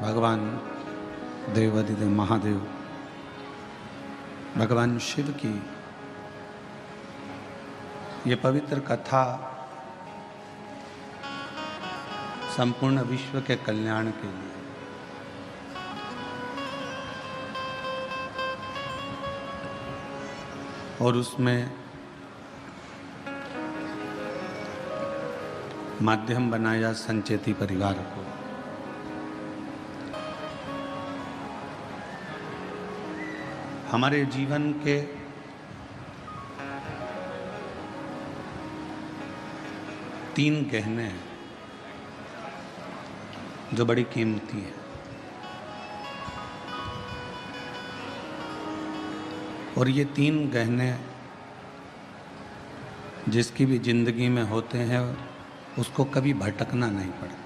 भगवान देवाधिदेव महादेव भगवान शिव की ये पवित्र कथा संपूर्ण विश्व के कल्याण के लिए और उसमें माध्यम बनाया संचेती परिवार को। हमारे जीवन के तीन गहने हैं जो बड़ी कीमती है, और ये तीन गहने जिसकी भी जिंदगी में होते हैं उसको कभी भटकना नहीं पड़ता।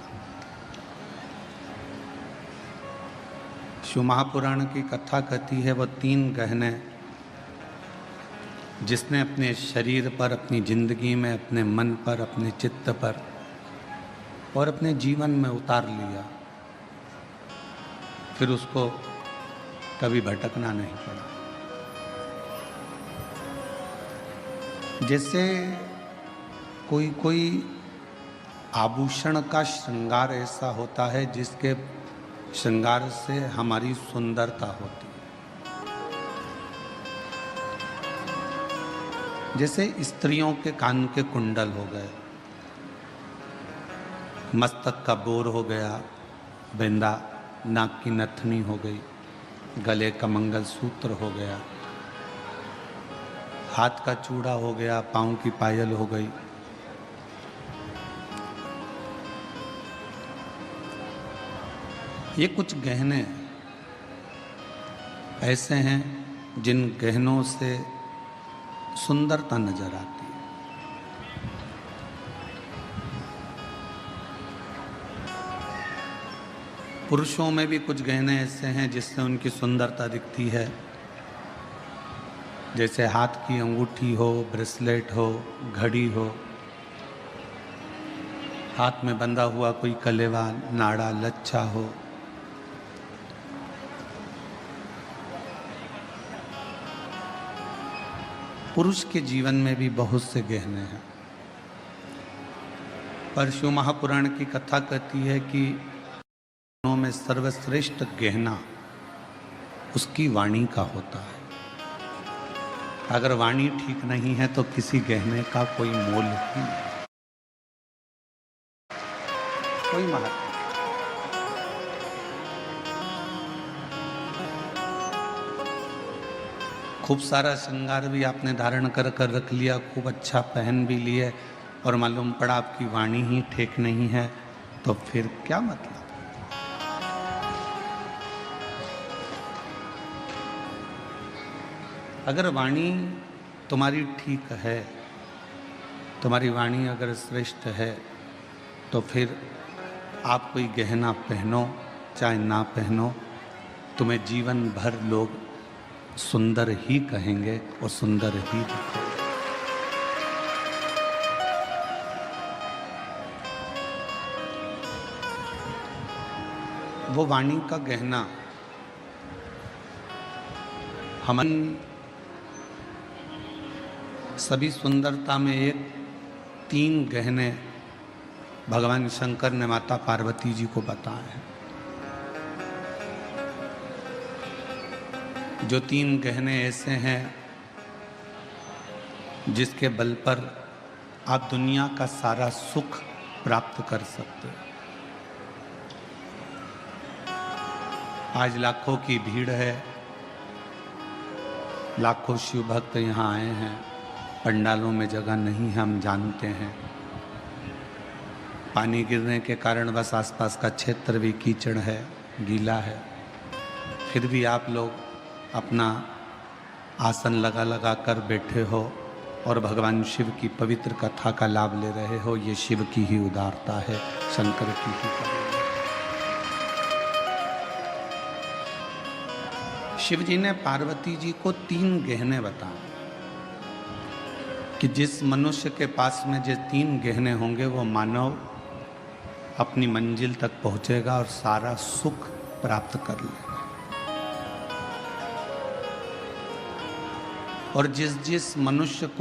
शिव महापुराण की कथा कहती है वो तीन गहने जिसने अपने शरीर पर, अपनी जिंदगी में, अपने मन पर, अपने चित्त पर और अपने जीवन में उतार लिया, फिर उसको कभी भटकना नहीं पड़ा। जैसे कोई आभूषण का श्रृंगार ऐसा होता है जिसके श्रृंगार से हमारी सुंदरता होती है। जैसे स्त्रियों के कान के कुंडल हो गए, मस्तक का बोर हो गया, बिंदा, नाक की नथनी हो गई, गले का मंगलसूत्र हो गया, हाथ का चूड़ा हो गया, पांव की पायल हो गई। ये कुछ गहने ऐसे हैं जिन गहनों से सुंदरता नजर आती है। पुरुषों में भी कुछ गहने ऐसे हैं जिससे उनकी सुंदरता दिखती है, जैसे हाथ की अंगूठी हो, ब्रेसलेट हो, घड़ी हो, हाथ में बंधा हुआ कोई कलेवा, नाड़ा, लच्छा हो। पुरुष के जीवन में भी बहुत से गहने हैं, पर शिव महापुराण की कथा कहती है कि में सर्वश्रेष्ठ गहना उसकी वाणी का होता है। अगर वाणी ठीक नहीं है तो किसी गहने का कोई मोल ही नहीं, कोई महत्व। खूब सारा श्रृंगार भी आपने धारण कर रख लिया, खूब अच्छा पहन भी लिए, और मालूम पड़ा आपकी वाणी ही ठीक नहीं है, तो फिर क्या मतलब। अगर वाणी तुम्हारी ठीक है, तुम्हारी वाणी अगर श्रेष्ठ है, तो फिर आप कोई गहना पहनो चाहे ना पहनो, तुम्हें जीवन भर लोग सुंदर ही कहेंगे और सुंदर ही दिखेंगे। वो वाणी का गहना हम सभी सुंदरता में एक तीन गहने भगवान शंकर ने माता पार्वती जी को बताए हैं। जो तीन गहने ऐसे हैं जिसके बल पर आप दुनिया का सारा सुख प्राप्त कर सकते हो। आज लाखों की भीड़ है, लाखों शिव भक्त यहाँ आए हैं, पंडालों में जगह नहीं है, हम जानते हैं। पानी गिरने के कारण बस आसपास का क्षेत्र भी कीचड़ है, गीला है, फिर भी आप लोग अपना आसन लगा लगा कर बैठे हो और भगवान शिव की पवित्र कथा का लाभ ले रहे हो। ये शिव की ही उदारता है, शंकर की ही करुणा। शिव जी ने पार्वती जी को तीन गहने बताए कि जिस मनुष्य के पास में जो तीन गहने होंगे वो मानव अपनी मंजिल तक पहुंचेगा और सारा सुख प्राप्त कर लेना। और जिस जिस मनुष्य को